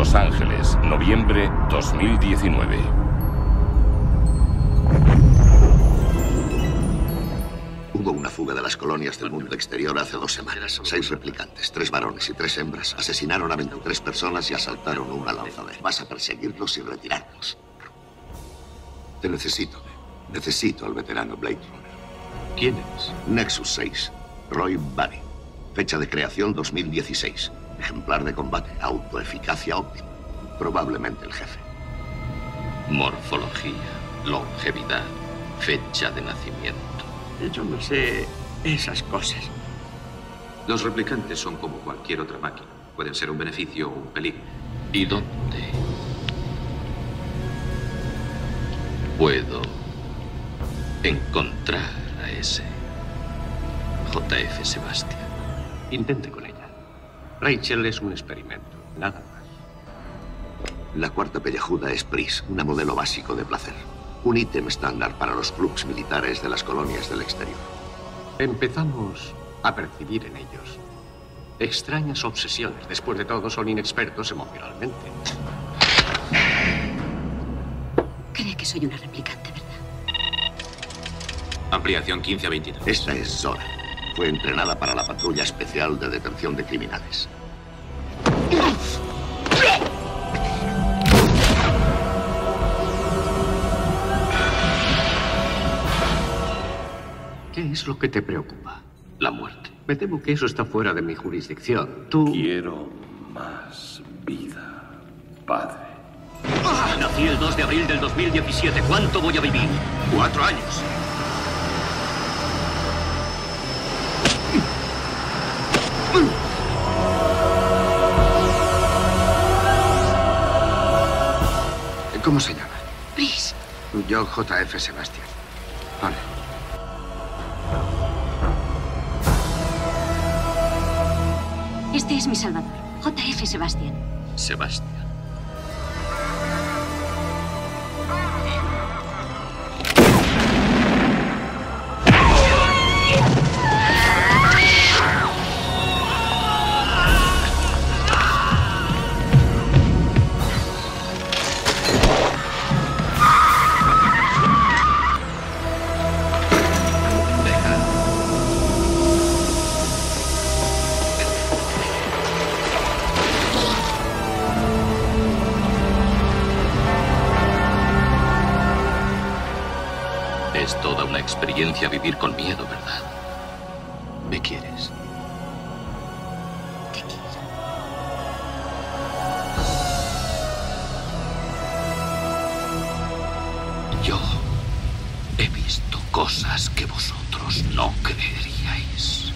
Los Ángeles, noviembre 2019. Hubo una fuga de las colonias del mundo exterior hace 2 semanas. 6 replicantes, 3 varones y 3 hembras, asesinaron a 23 personas y asaltaron una lanzadera. Vas a perseguirlos y retirarlos. Te necesito. Necesito al veterano Blade Runner. ¿Quién es? Nexus 6. Roy Batty. Fecha de creación 2016. Ejemplar de combate. Autoeficacia óptima. Probablemente el jefe. Morfología, longevidad, fecha de nacimiento. Yo no sé esas cosas. Los replicantes son como cualquier otra máquina. Pueden ser un beneficio o un peligro. ¿Y dónde puedo encontrar a ese JF Sebastian? Intente con ella. Rachel es un experimento, nada más. La cuarta pellejuda es Pris, una modelo básico de placer. Un ítem estándar para los clubs militares de las colonias del exterior. Empezamos a percibir en ellos extrañas obsesiones. Después de todo, son inexpertos emocionalmente. Cree que soy una replicante, ¿verdad? Ampliación 15 a 23. Esta es Zora. Fue entrenada para la patrulla especial de detención de criminales. ¿Qué es lo que te preocupa? La muerte. Me temo que eso está fuera de mi jurisdicción. Tú... Quiero más vida, padre. Nací el 2 de abril del 2017. ¿Cuánto voy a vivir? 4 años. ¿Cómo se llama? Pris. Yo, JF Sebastian. Vale. Este es mi salvador, JF Sebastian. Sebastián. Es toda una experiencia vivir con miedo, ¿verdad? ¿Me quieres? Te quiero. Yo he visto cosas que vosotros no creeríais.